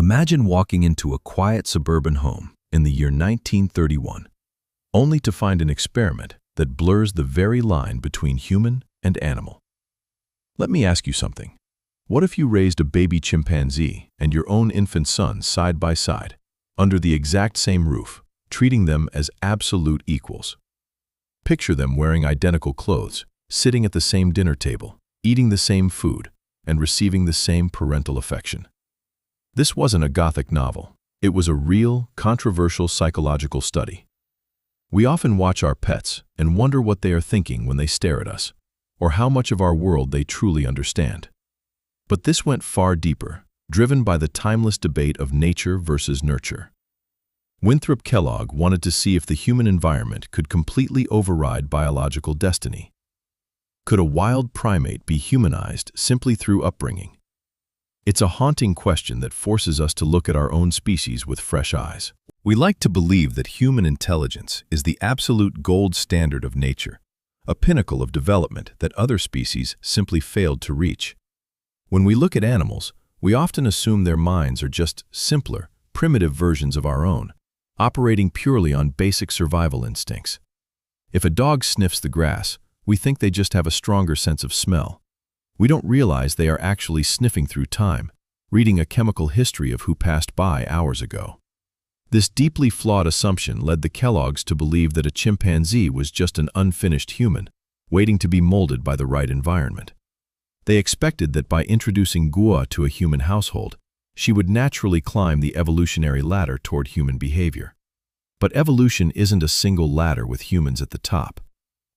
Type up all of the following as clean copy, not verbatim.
Imagine walking into a quiet suburban home in the year 1931, only to find an experiment that blurs the very line between human and animal. Let me ask you something. What if you raised a baby chimpanzee and your own infant son side by side, under the exact same roof, treating them as absolute equals? Picture them wearing identical clothes, sitting at the same dinner table, eating the same food, and receiving the same parental affection. This wasn't a Gothic novel. It was a real, controversial psychological study. We often watch our pets and wonder what they are thinking when they stare at us, or how much of our world they truly understand. But this went far deeper, driven by the timeless debate of nature versus nurture. Winthrop Kellogg wanted to see if the human environment could completely override biological destiny. Could a wild primate be humanized simply through upbringing? It's a haunting question that forces us to look at our own species with fresh eyes. We like to believe that human intelligence is the absolute gold standard of nature, a pinnacle of development that other species simply failed to reach. When we look at animals, we often assume their minds are just simpler, primitive versions of our own, operating purely on basic survival instincts. If a dog sniffs the grass, we think they just have a stronger sense of smell. We don't realize they are actually sniffing through time, reading a chemical history of who passed by hours ago. This deeply flawed assumption led the Kellogg's to believe that a chimpanzee was just an unfinished human, waiting to be molded by the right environment. They expected that by introducing Gua to a human household, she would naturally climb the evolutionary ladder toward human behavior. But evolution isn't a single ladder with humans at the top.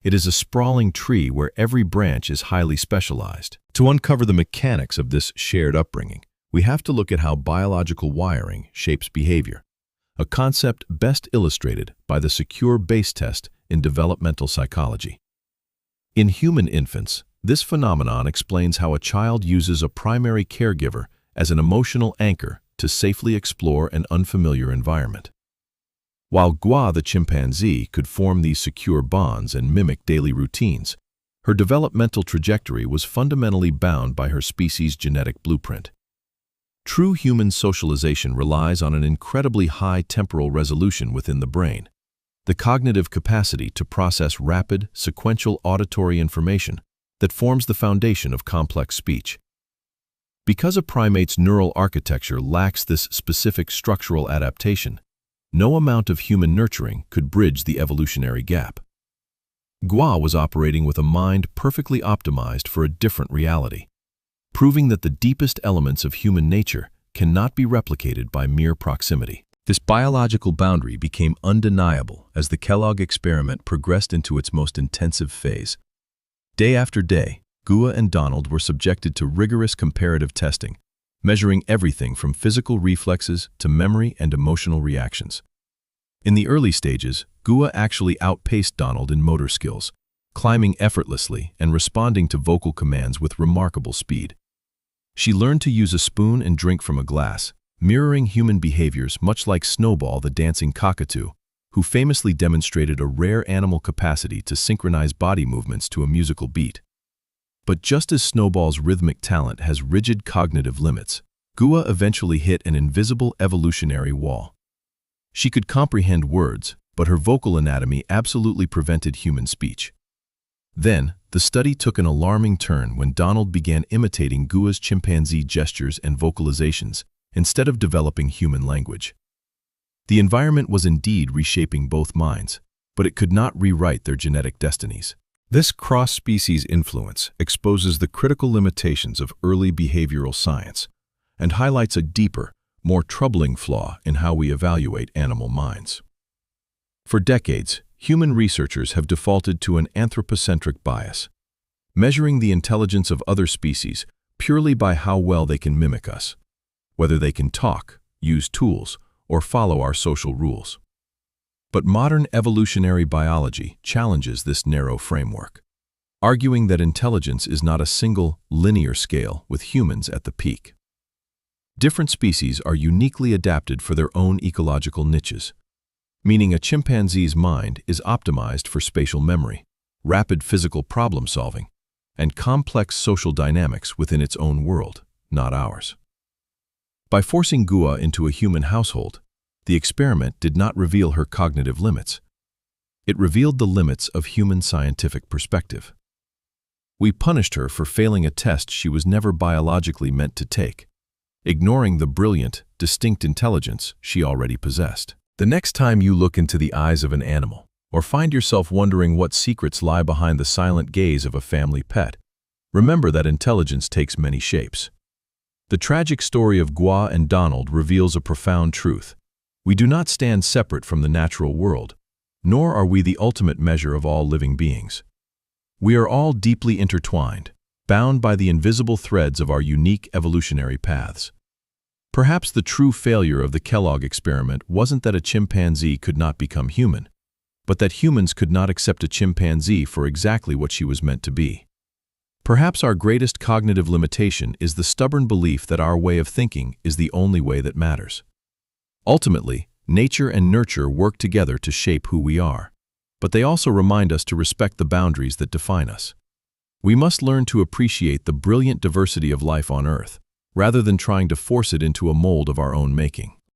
It is a sprawling tree where every branch is highly specialized. To uncover the mechanics of this shared upbringing, we have to look at how biological wiring shapes behavior, a concept best illustrated by the secure base test in developmental psychology. In human infants, this phenomenon explains how a child uses a primary caregiver as an emotional anchor to safely explore an unfamiliar environment. While Gua the chimpanzee could form these secure bonds and mimic daily routines, her developmental trajectory was fundamentally bound by her species' genetic blueprint. True human socialization relies on an incredibly high temporal resolution within the brain, the cognitive capacity to process rapid, sequential auditory information that forms the foundation of complex speech. Because a primate's neural architecture lacks this specific structural adaptation, no amount of human nurturing could bridge the evolutionary gap. Gua was operating with a mind perfectly optimized for a different reality, proving that the deepest elements of human nature cannot be replicated by mere proximity. This biological boundary became undeniable as the Kellogg experiment progressed into its most intensive phase. Day after day, Gua and Donald were subjected to rigorous comparative testing, measuring everything from physical reflexes to memory and emotional reactions. In the early stages, Gua actually outpaced Donald in motor skills, climbing effortlessly and responding to vocal commands with remarkable speed. She learned to use a spoon and drink from a glass, mirroring human behaviors much like Snowball the dancing cockatoo, who famously demonstrated a rare animal capacity to synchronize body movements to a musical beat. But just as Snowball's rhythmic talent has rigid cognitive limits, Gua eventually hit an invisible evolutionary wall. She could comprehend words, but her vocal anatomy absolutely prevented human speech. Then, the study took an alarming turn when Donald began imitating Gua's chimpanzee gestures and vocalizations instead of developing human language. The environment was indeed reshaping both minds, but it could not rewrite their genetic destinies. This cross-species influence exposes the critical limitations of early behavioral science and highlights a deeper, more troubling flaw in how we evaluate animal minds. For decades, human researchers have defaulted to an anthropocentric bias, measuring the intelligence of other species purely by how well they can mimic us, whether they can talk, use tools, or follow our social rules. But modern evolutionary biology challenges this narrow framework, arguing that intelligence is not a single, linear scale with humans at the peak. Different species are uniquely adapted for their own ecological niches, meaning a chimpanzee's mind is optimized for spatial memory, rapid physical problem-solving, and complex social dynamics within its own world, not ours. By forcing Gua into a human household, the experiment did not reveal her cognitive limits. It revealed the limits of human scientific perspective. We punished her for failing a test she was never biologically meant to take, ignoring the brilliant, distinct intelligence she already possessed. The next time you look into the eyes of an animal, or find yourself wondering what secrets lie behind the silent gaze of a family pet, remember that intelligence takes many shapes. The tragic story of Gua and Donald reveals a profound truth. We do not stand separate from the natural world, nor are we the ultimate measure of all living beings. We are all deeply intertwined, bound by the invisible threads of our unique evolutionary paths. Perhaps the true failure of the Kellogg experiment wasn't that a chimpanzee could not become human, but that humans could not accept a chimpanzee for exactly what she was meant to be. Perhaps our greatest cognitive limitation is the stubborn belief that our way of thinking is the only way that matters. Ultimately, nature and nurture work together to shape who we are, but they also remind us to respect the boundaries that define us. We must learn to appreciate the brilliant diversity of life on Earth, rather than trying to force it into a mold of our own making.